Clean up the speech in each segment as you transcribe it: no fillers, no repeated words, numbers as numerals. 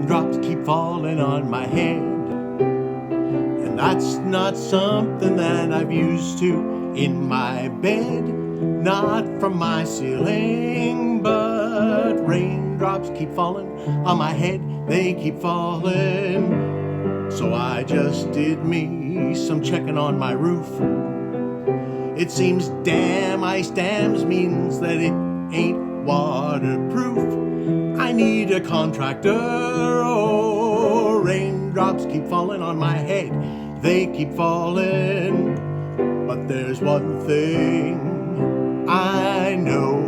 Raindrops keep falling on my head, and that's not something that I've used to in my bed, not from my ceiling, but raindrops keep falling on my head, they keep falling. So I just did me some checking on my roof. It seems damn ice dams means that it ain't waterproof. I need a contractor. Oh, raindrops keep falling on my head, they keep falling. But there's one thing I know,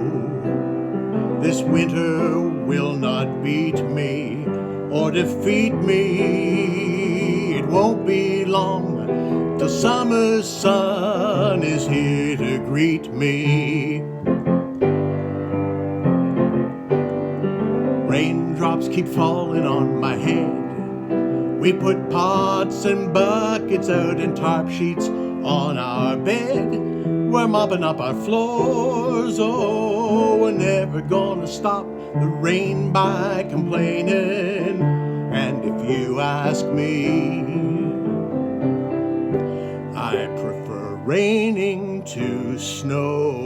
this winter will not beat me or defeat me. It won't be long till summer's sun is here to greet me. Raindrops keep falling on my head. We put pots and buckets out and tarp sheets on our bed. We're mopping up our floors. Oh, we're never gonna stop the rain by complaining. And if you ask me, I prefer raining to snow.